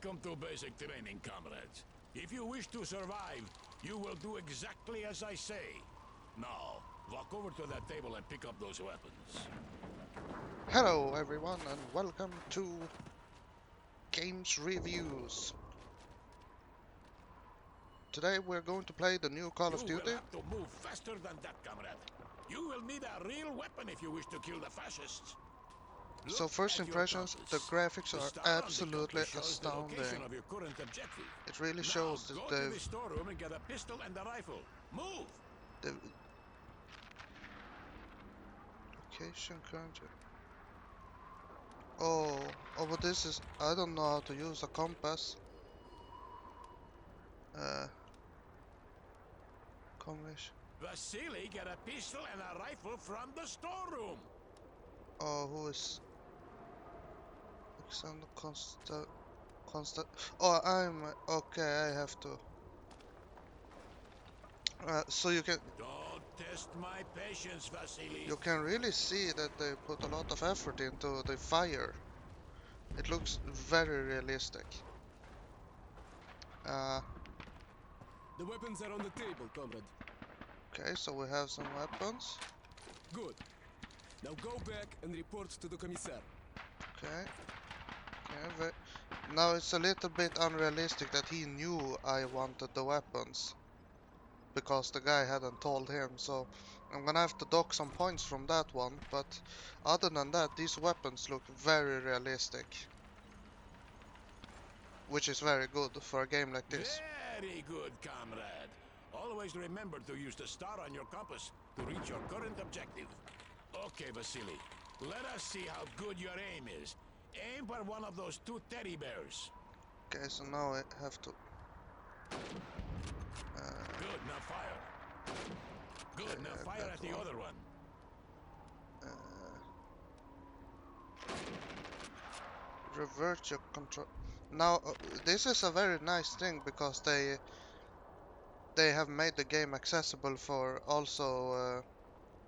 Welcome to basic training, comrades. If you wish to survive, you will do exactly as I say. Now, walk over to that table and pick up those weapons. Hello everyone and welcome to Games Reviews. Today we're going to play the new Call of You Duty. will have to move faster than that, comrade. You will need a real weapon if you wish to kill the fascists. So Look first at your impressions, the compass. graphics The are star on the absolutely compass shows the astounding. location of your current objective. It really Now, shows that go to the storeroom and get a pistol and a rifle. Move! the location current. Oh, but this is, I don't know how to use a compass. Combination. Vasily, get a pistol and a rifle from the storeroom. Oh, who is Alexander Constant? Oh, I'm okay. I have to. So you can. Don't test my patience, Vasily. You can really see that they put a lot of effort into the fire. It looks very realistic. The weapons are on the table, comrade. Okay, so we have some weapons. Good. Now go back and report to the commissar. Okay. Now it's a little bit unrealistic that he knew I wanted the weapons. Because the guy hadn't told him, so I'm gonna have to dock some points from that one, but other than that, these weapons look very realistic. Which is very good for a game like this. Very good, comrade. Always remember to use the star on your compass to reach your current objective. Okay, Vasily. Let us see how good your aim is. Aim for one of those two teddy bears. Okay, so now I have to... Good, now fire. Good, now fire at the other one. Revert your control. Now, this is a very nice thing because they have made the game accessible for also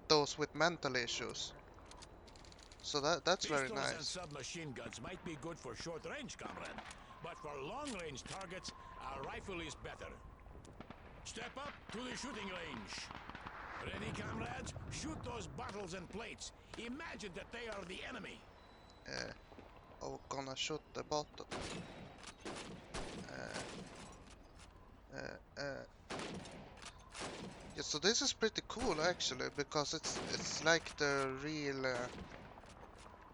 those with mental issues. So that's very Pistols and nice. submachine guns might be good for short range, comrade, but for long range targets, a rifle is better. Step up to the shooting range. Ready, comrades? Shoot those bottles and plates. Imagine that they are the enemy. I'm gonna shoot the bottle. Yeah, so this is pretty cool actually because it's like the real.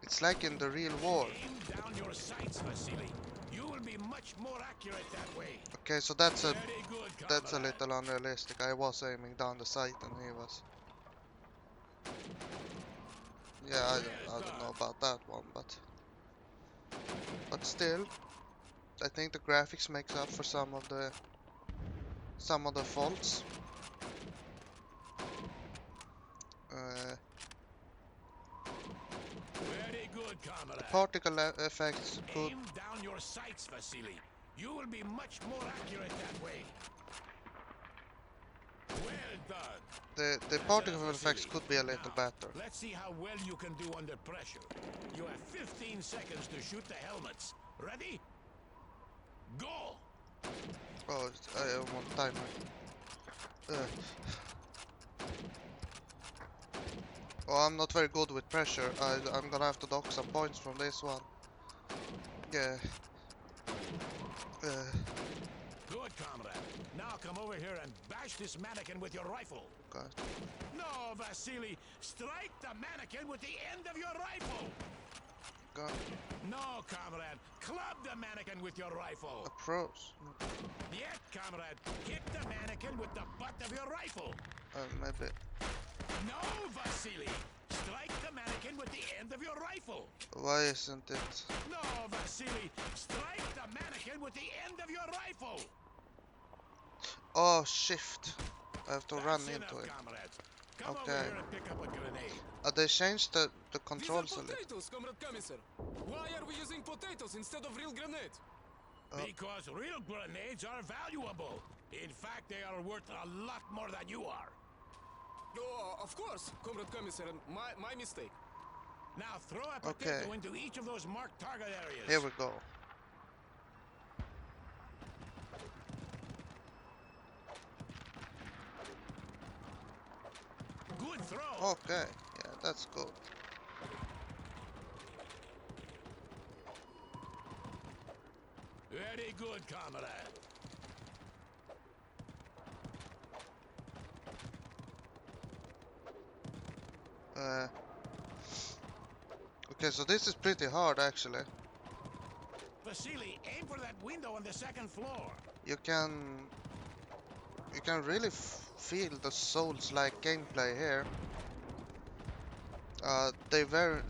It's like in the real war. Aim down your sights, Vasily. You will be much more accurate that way. Okay, so that's a Very good, comrade. little unrealistic. I was aiming down the sight and he was. Yeah, I don't know about that one, but still, I think the graphics makes up for some of the faults. Very good, comrade. The particle effects could. Aim down your sights, Vasily. You will be much more accurate that way. Well done. The particle effects could be a little better. Let's see how well you can do under pressure. You have 15 seconds to shoot the helmets. Ready? Go! Oh, I am on timer. Oh, I'm not very good with pressure. I'm gonna have to dock some points from this one. Yeah. Good, comrade. Now come over here and bash this mannequin with your rifle. God. No, Vasily. Strike the mannequin with the end of your rifle. God. No, comrade. Club the mannequin with your rifle. Approach. Yet, comrade. Hit the mannequin with the butt of your rifle. Maybe. No, Vasily. Strike the mannequin with the end of your rifle. Why isn't it? No, Vasily. Strike the mannequin with the end of your rifle. Oh, shift. I have to run That's into enough, it. comrades. Come over Okay. here and pick up a grenade. They changed the These are controls a little. potatoes, comrade commissar. Why are we using potatoes instead of real grenades? Because real grenades are valuable. In fact, they are worth a lot more than you are. Oh, of course, comrade commissar. My mistake. Now throw a potato into each of those marked target areas. Here we go. throw. Okay, yeah, that's good. Very good, comrade. Uh, okay, so this is pretty hard actually. Vasily, aim for that window on the second floor. You can really feel the Souls-like gameplay here. They very,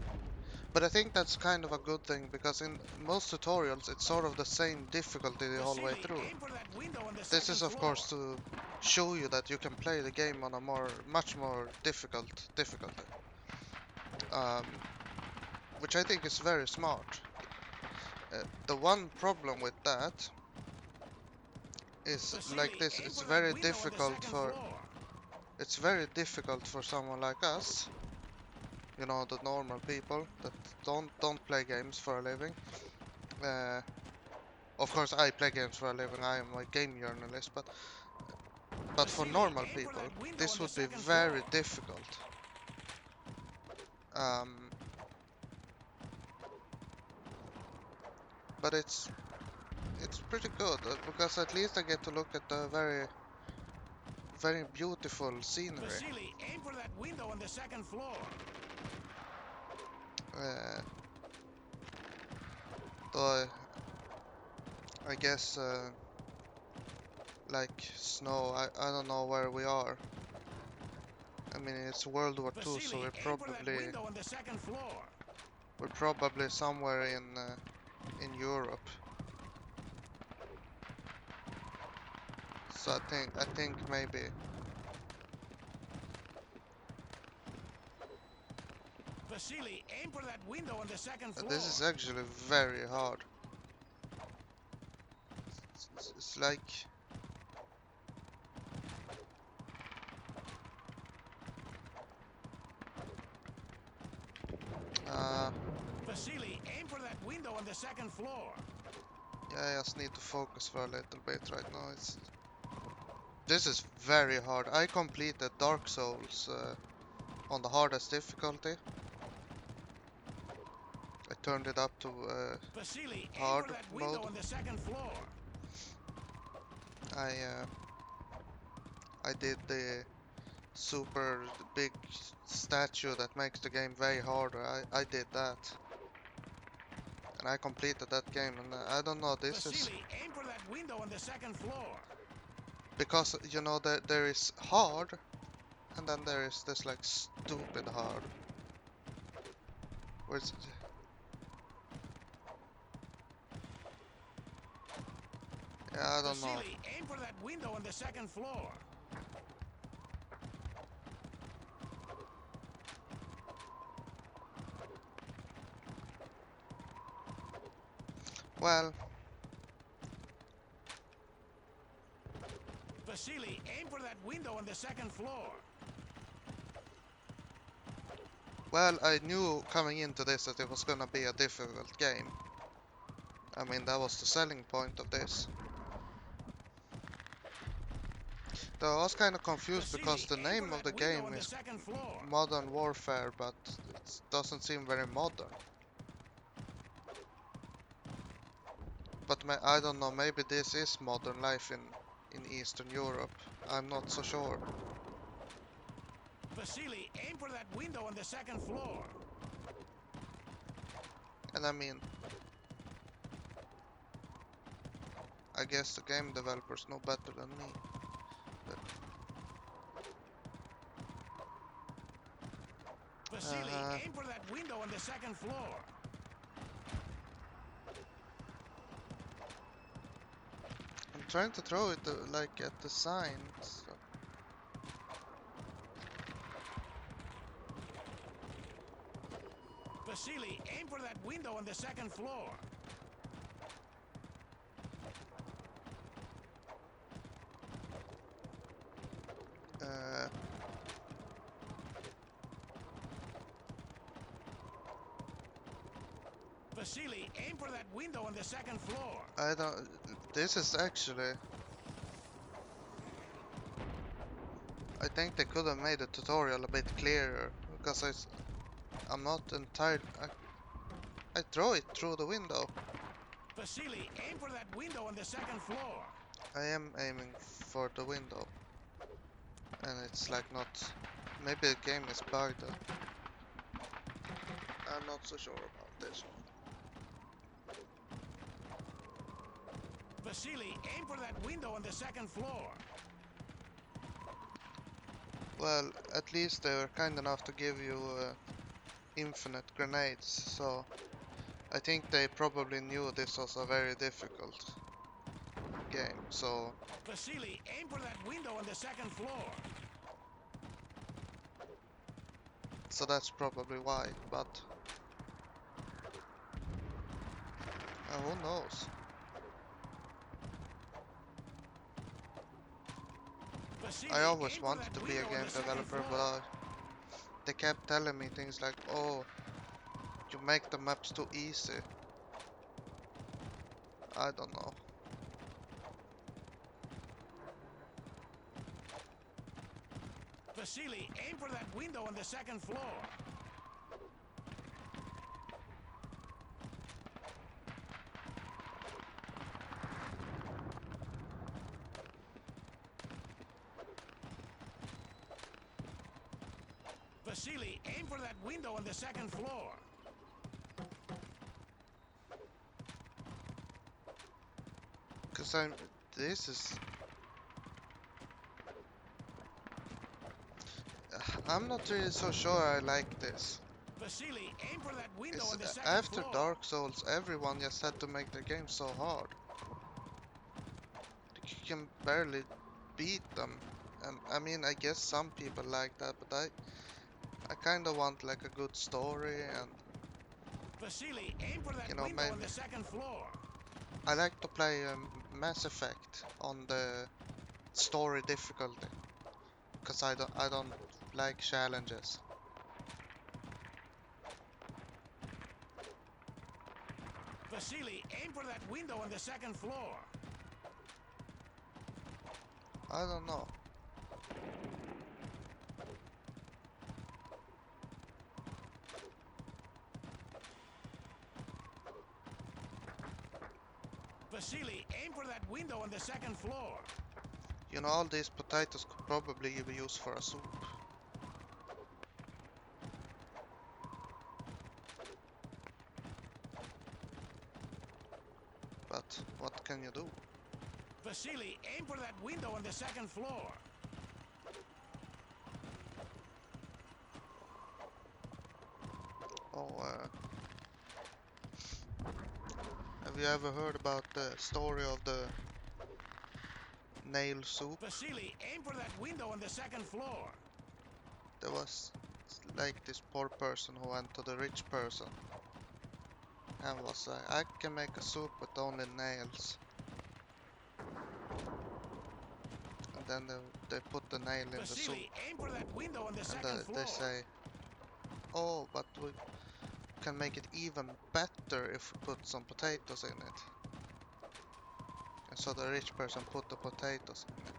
but I think that's kind of a good thing because in most tutorials it's sort of the same difficulty the whole way Vasily, through. aim for that window on the This is second of floor. course to show you that you can play the game on a much more difficult difficulty, um, which I think is very smart. The one problem with that is like Vasily, this: aim for that window on the second floor. it's very difficult for someone like us, you know, the normal people that don't play games for a living. Uh, of course, I play games for a living. I am a game journalist, but for Vasily, normal aim for people, that window this on the would be second very floor. difficult. Um, but it's pretty good because at least I get to look at the very beautiful scenery. Vasily, aim for that window on the second floor. Uh, though I guess like snow, I don't know where we are. I mean, it's World War II, so Vasily, aim for that window on the second floor. we're probably somewhere in Europe. So I think maybe Vasily, aim for that window on the second floor. this is actually very hard. It's like Vasily, aim for that window on the second floor. yeah, I just need to focus for a little bit right now. This is very hard. I completed Dark Souls on the hardest difficulty. I turned it up to Vasily, aim hard for that window mode. on the second floor. I I did the super big statue that makes the game way harder. I did that, and I completed that game. And I don't know. This is Vasily, aim for that window on the second floor. because you know there is hard, and then there is this like stupid hard. Where's yeah, I don't know. Vasily, aim for that window on the second floor. Well, Vasily, aim for that window on the second floor. I knew coming into this that it was gonna be a difficult game. I mean, that was the selling point of this. Though I was kind of confused because Vasily, the aim for name of the that window game on the is second floor. Modern Warfare, but it doesn't seem very modern. But I don't know, maybe this is modern life in Eastern Europe. I'm not so sure. Vasily, aim for that window on the second floor. And I mean, I guess the game developers know better than me. But, Vasily, aim for that window on the second floor. I'm trying to throw it like at the signs. Vasily, aim for that window on the second floor. Vasily, aim for that window on the second floor. I don't. This is actually. I think they could have made the tutorial a bit clearer because I'm not entirely. I throw it through the window. Vasily, aim for that window on the second floor. I am aiming for the window, and it's like not. Maybe the game is bugged. I'm not so sure about this one. Vasily, aim for that window on the second floor. Well, at least they were kind enough to give you infinite grenades, so I think they probably knew this was a very difficult game, so Vasily, aim for that window on the second floor. that's probably why, but who knows? Vasily, I always aim for wanted that to be a window on game the second developer, floor. but they kept telling me things like, oh, you make the maps too easy. I don't know. Vasily, aim for that window on the second floor. Vasily, aim for that window on the second floor. Cause this is, I'm not really so sure I like this. Vasily, aim for that window It's on the second after floor. Dark Souls, everyone just had to make their game so hard. You can barely beat them. And I mean, I guess some people like that, but I kind of want like a good story, and Vasily, aim for that window maybe on the second floor. I like to play Mass Effect on the story difficulty because I don't like challenges. Vasily, aim for that window on the second floor. I don't know. Vasily, aim for that window on the second floor. All these potatoes could probably be used for a soup. But what can you do? Vasily, aim for that window on the second floor. Oh, have you ever heard about the story of the nail soup? Vasily, aim for that window on the second floor. There was like this poor person who went to the rich person and was like, I can make a soup with only nails. And then they put the nail in the soup. Vasily, aim for that window on the And second floor. they say, oh, but we can make it even better if we put some potatoes in it. And so the rich person put the potatoes in it.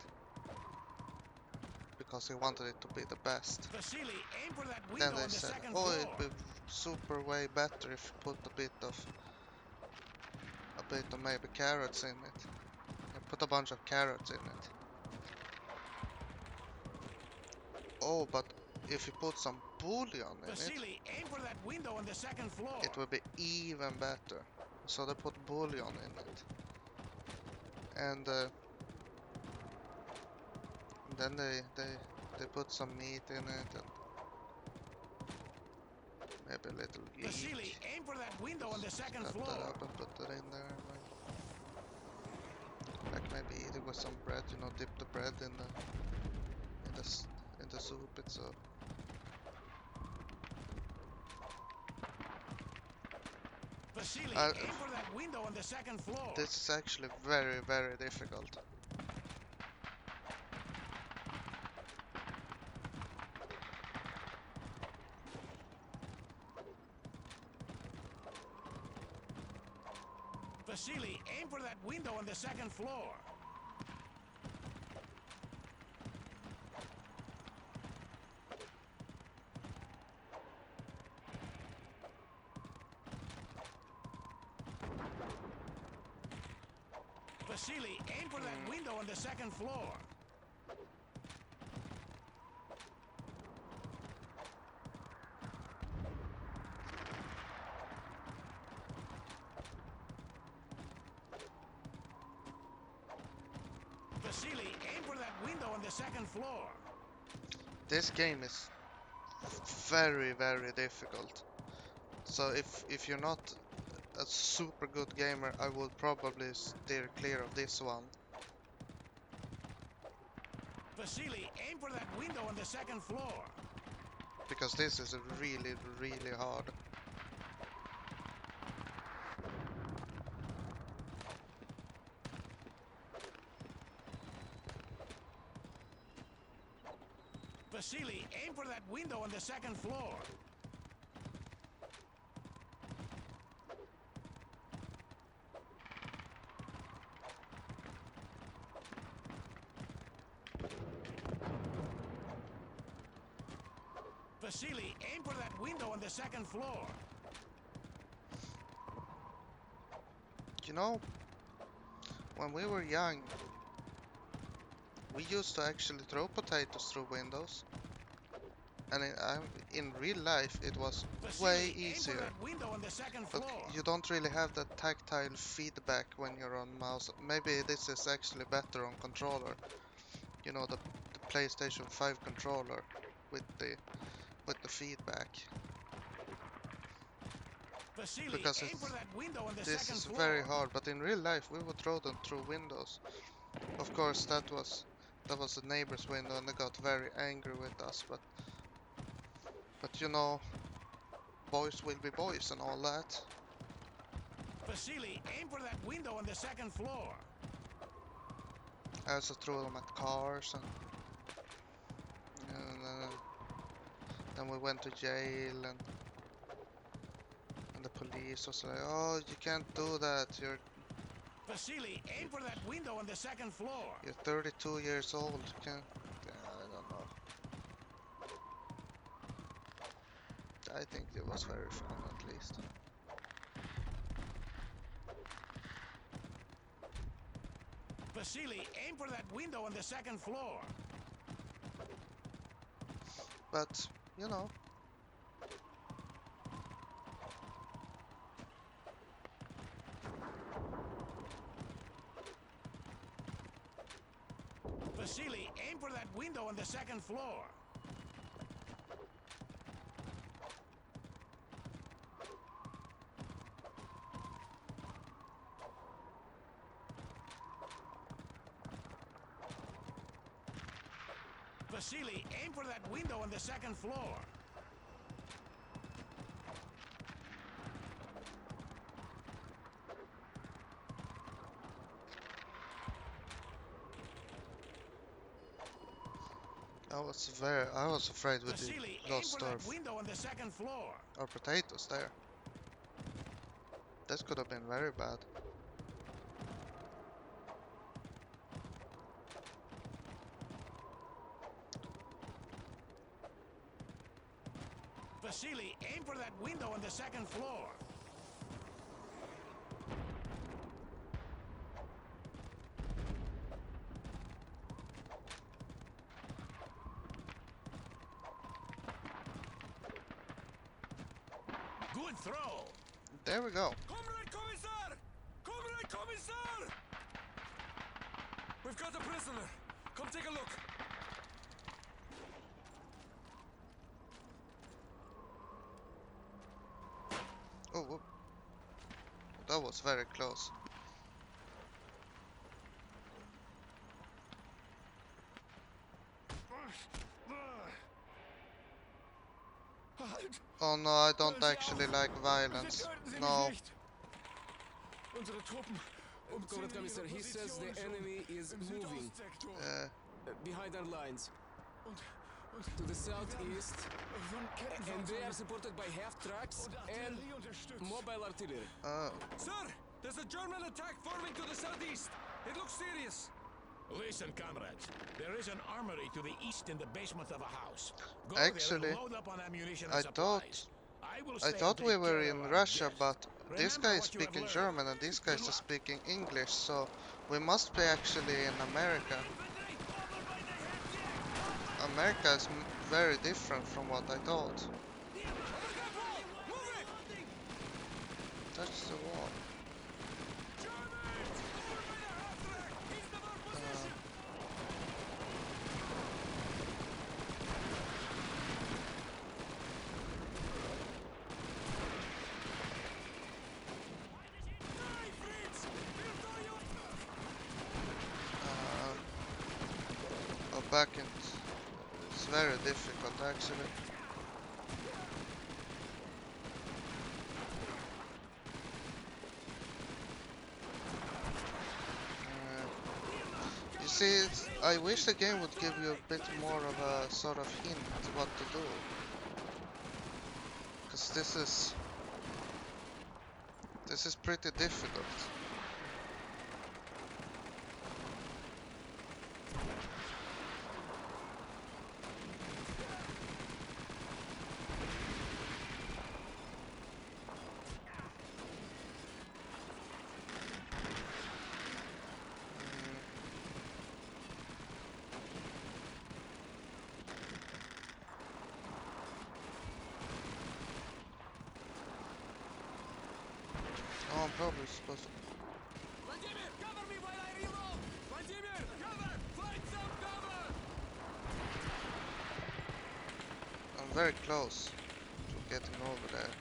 Because he wanted it to be the best. Vasily, aim for that Then window they on the said, second oh, floor. it'd be super way better if you put a bit of maybe carrots in it. And put a bunch of carrots in it. Oh, but if you put some bouillon in it, Vasily, aim for that window on the second floor. it will be even better. So they put bouillon in it. And then they put some meat in it and maybe a little Vasily, leek. aim for that window on the second Cut floor. that up and put that in there. Like maybe eat it with some bread. Dip the bread in the soup itself. Vasily, aim for that window on the second floor. This is actually very, very difficult. Vasily, aim for that window on the second floor. Vasily, aim for that window on the second floor. Vasily, aim for that window on the second floor. This game is very, very difficult. So if you're not a super good gamer, I would probably steer clear of this one. Vasily, aim for that window on the second floor. Because this is really, really hard. Vasily, aim for that window on the second floor. Vasily, aim for that window on the second floor. You know, when we were young, we used to actually throw potatoes through windows. And in real life, it was way Vasily, aim for easier. that window on the second But floor. you don't really have that tactile feedback when you're on mouse. Maybe this is actually better on controller. You know, the PlayStation 5 controller with the feedback. Vasily, Because aim for that window on the this second is floor. very hard. But in real life, we would throw them through windows. Of course, that was the neighbor's window, and they got very angry with us. But you know, boys will be boys and all that. Vasily, aim for that window on the second floor. I also threw them at cars, and then we went to jail, and the police was like, "Oh, you can't do that. Vasily, aim for that window on the second floor. You're 32 years old. You can't." Yeah, I don't know. I think it was very fun, at least. Vasily, aim for that window on the second floor. But you know, Vasily, aim for that window on the second floor. Vasily, aim for that window on the second floor. I was afraid we Vasily, aim lost for that window on the second floor. our potatoes there. That could have been very bad. Vasily, aim for that window on the second floor. Good throw. There we go. Comrade Commissar! Comrade Commissar! We've got a prisoner. Come take a look. Oh, whoop. That was very close. Halt! Oh no, I don't actually like violence. No. Unsere Truppen. Comrade Commissar, he says the enemy is moving behind our lines. To the southeast, and they are supported by half tracks and mobile artillery. Oh. Sir, there's a German attack forming to the southeast. It looks serious. Listen, comrades. There is an armory to the east in the basement of a house. Go Actually, there and load up on ammunition and I supplies. I thought we were in Russia, but this Remember guy is what you have speaking learned. German and these guys Good are luck. speaking English, so We must be actually in America. America is very different from what I thought. Touch the wall. Back in. It's very difficult actually. You see, I wish the game would give you a bit more of a sort of hint what to do. Because this is pretty difficult. Oh, I'm probably supposed to. Vladimir, cover me while I reload! Vladimir, cover! Find some cover! I'm very close to getting over there.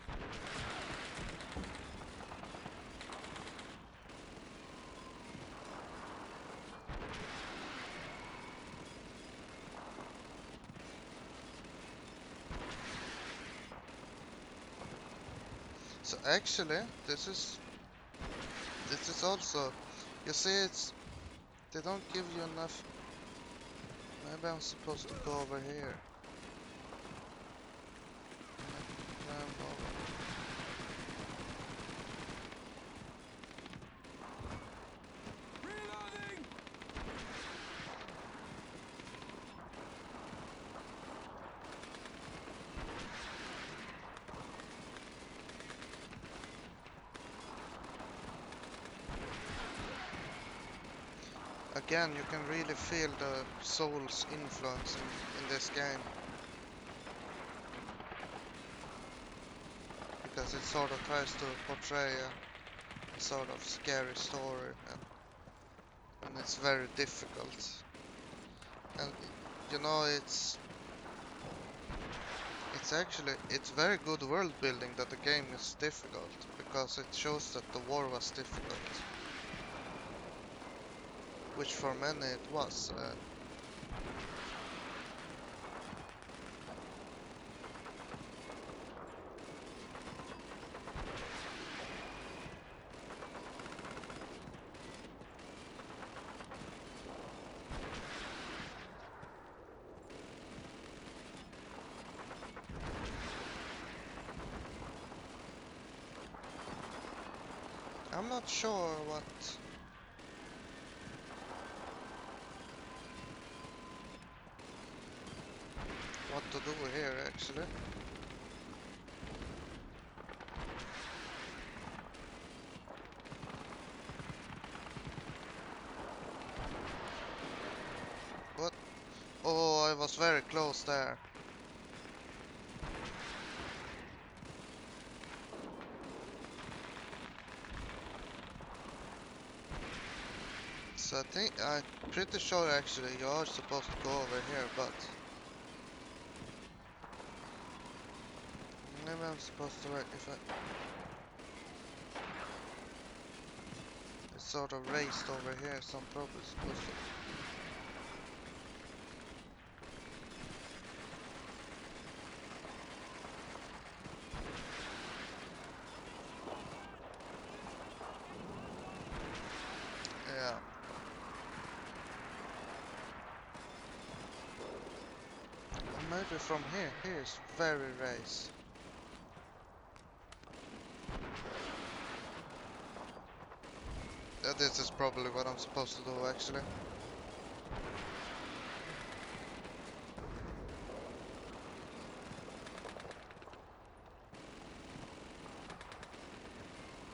So actually, this is also, you see, they don't give you enough. Maybe I'm supposed to go over here. Climb over. Reloading! Again, you can really feel the Souls influence in this game. Because it sort of tries to portray a sort of scary story, and it's very difficult. And you know, it's very good world building that the game is difficult, because it shows that the war was difficult. Which for many it was. I'm not sure what to do here actually. What? Oh, I was very close there. So I'm pretty sure actually you are supposed to go over here, but maybe I'm supposed to if I it's sort of raised over here, so I'm probably supposed to. Yeah. Or maybe from here. Here is very raised. This is probably what I'm supposed to do actually.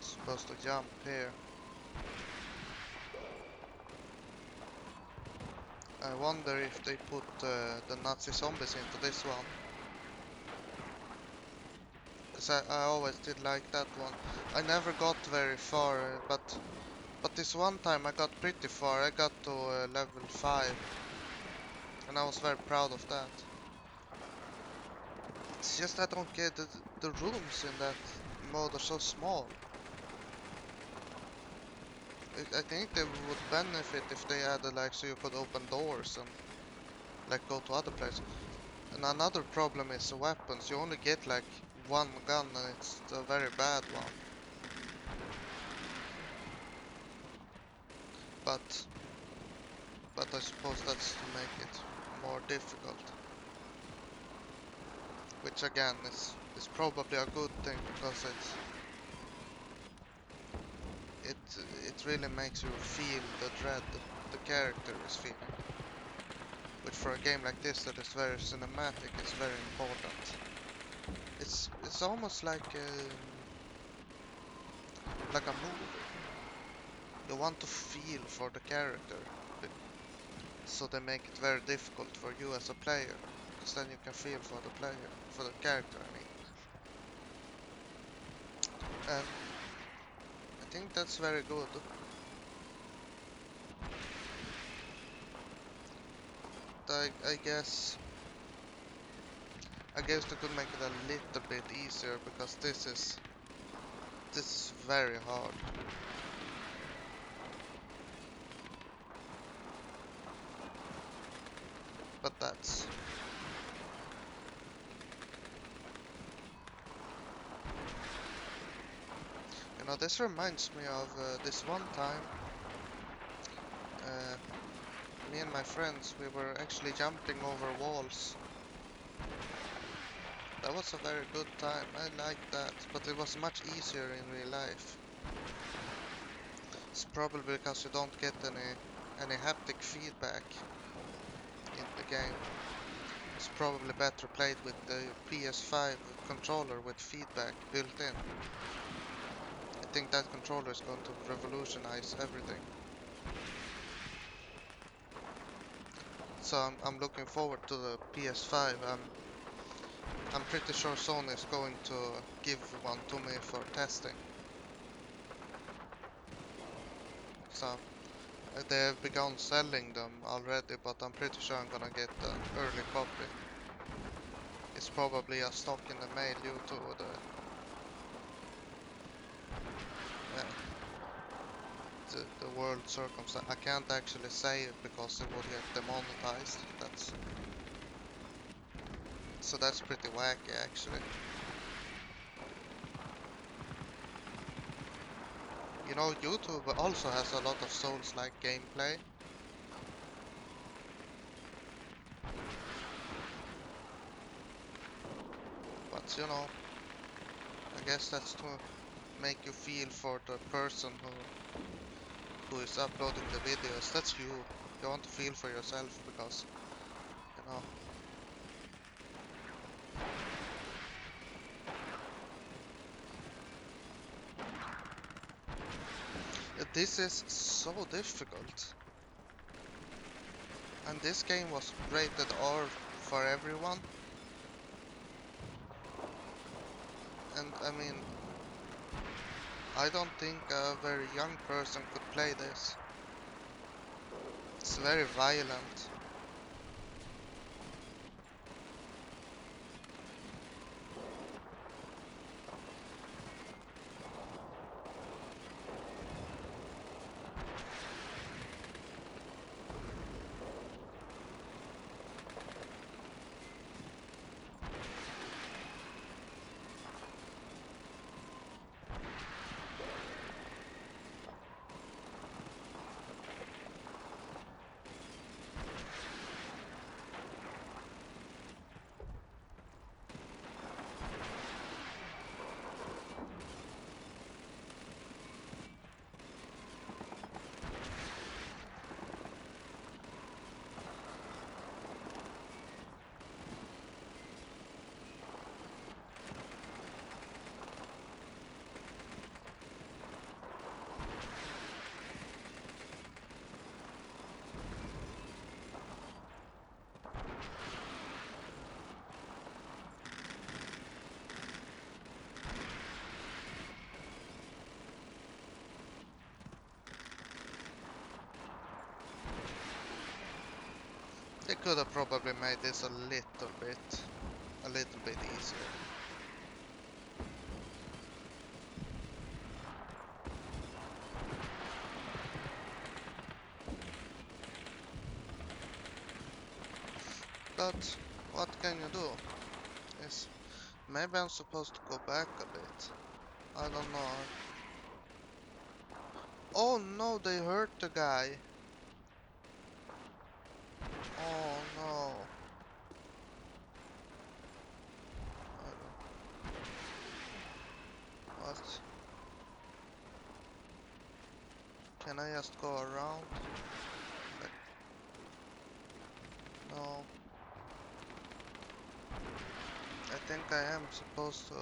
Supposed to jump here. I wonder if they put the Nazi zombies into this one. Cause I always did like that one. I never got very far, but this one time I got pretty far. I got to level 5, and I was very proud of that. It's just I don't get the rooms in that mode are so small. I think they would benefit if they added like so you could open doors and like go to other places. And another problem is the weapons. You only get like one gun and it's a very bad one. But I suppose that's to make it more difficult. Which again is probably a good thing because it really makes you feel the dread the character is feeling. Which for a game like this that is very cinematic is very important. It's almost like a movie. You want to feel for the character, so they make it very difficult for you as a player, because then you can feel for the player, for the character, I mean. And I think that's very good. I guess they could make it a little bit easier because this is very hard. But that's this reminds me of this one time me and my friends, we were actually jumping over walls. That was a very good time. I liked that, but it was much easier in real life. It's probably because you don't get any haptic feedback in the game. It's probably better played with the PS5 controller with feedback built in. I think that controller is going to revolutionize everything. So I'm looking forward to the PS5. I'm pretty sure Sony is going to give one to me for testing. So they have begun selling them already, but I'm pretty sure I'm gonna get the early copy. It's probably a stock in the mail due to the world circumstance. I can't actually say it because it would get demonetized. That's pretty wacky actually. You know, YouTube also has a lot of Souls-like gameplay. But you know, I guess that's to make you feel for the person who is uploading the videos. That's you. You want to feel for yourself because, you know. This is so difficult. And this game was rated R for everyone. And I mean, I don't think a very young person could play this. It's very violent. could have probably made this a little bit easier. But what can you do? Is maybe I'm supposed to go back a bit. I don't know. Oh no, they hurt the guy. Oh no. What? Can I just go around? Like, no. I think I am supposed to.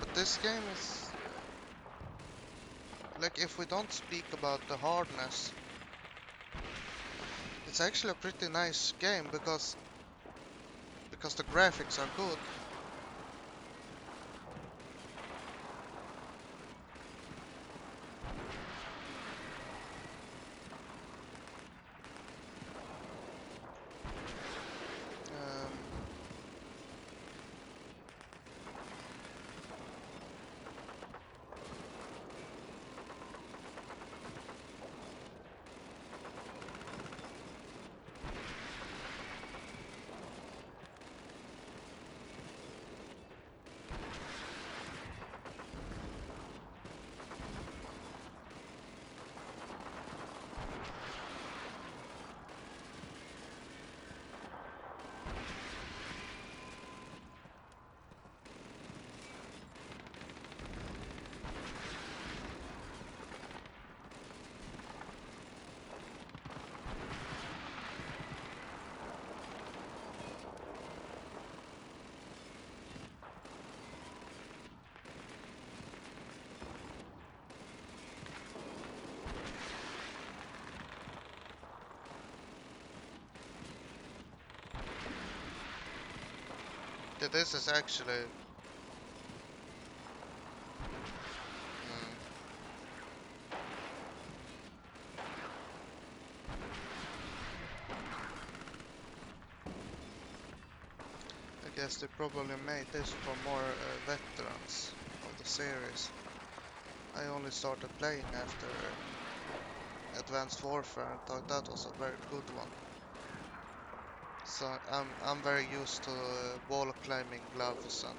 But this game is like, if we don't speak about the hardness, it's actually a pretty nice game because the graphics are good. Um, this is actually. I guess they probably made this for more veterans of the series. I only started playing after Advanced Warfare and thought that was a very good one. So I'm very used to wall climbing gloves and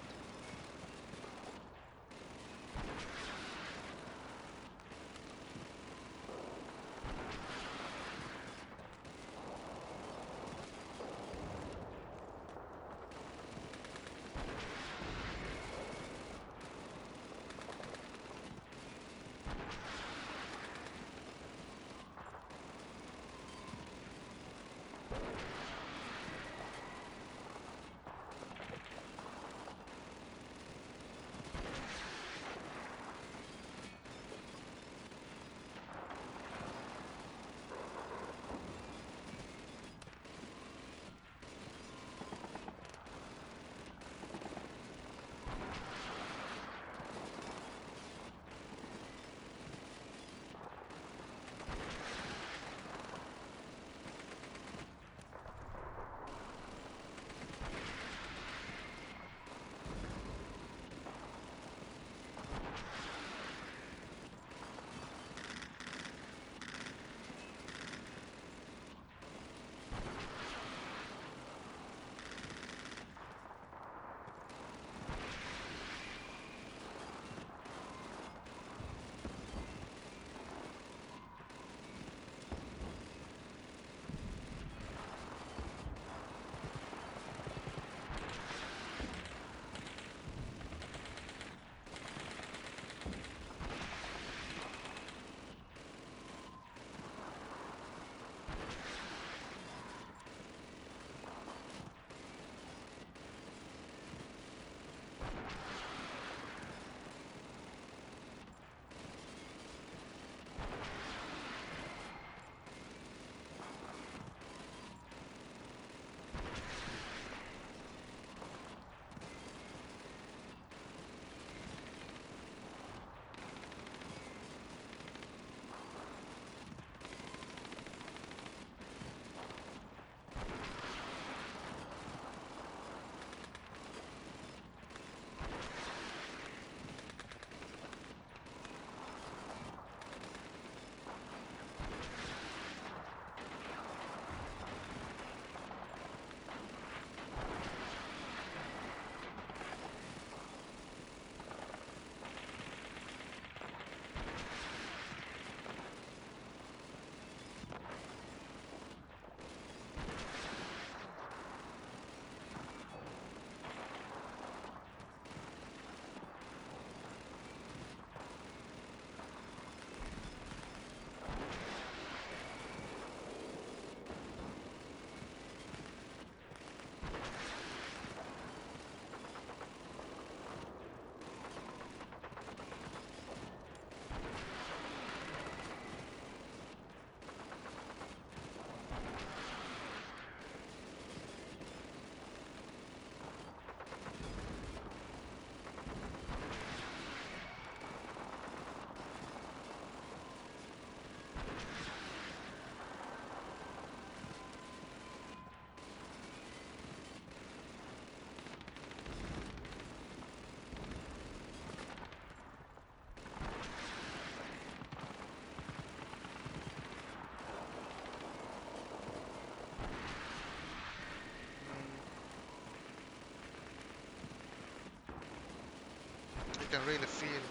can really feel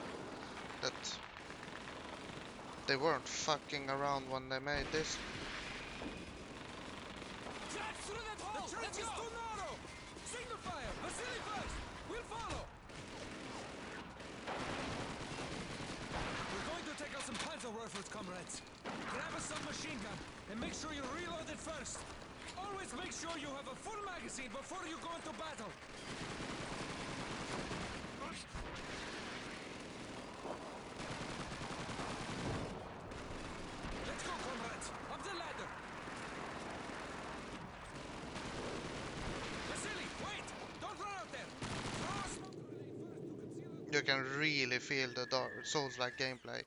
that they weren't fucking around when they made this. Charge through that hole! The trench is too narrow! Signal fire! Vasily first! We'll follow! We're going to take out some panzer rifles, comrades. Grab a submachine gun and make sure you reload it first. Always make sure you have a full magazine before you go into battle. Let's go, comrades! Up the ladder! Vasily, wait! Don't run out there! Throw a smoke grenade first to conceal the... You can really feel the Souls-like gameplay.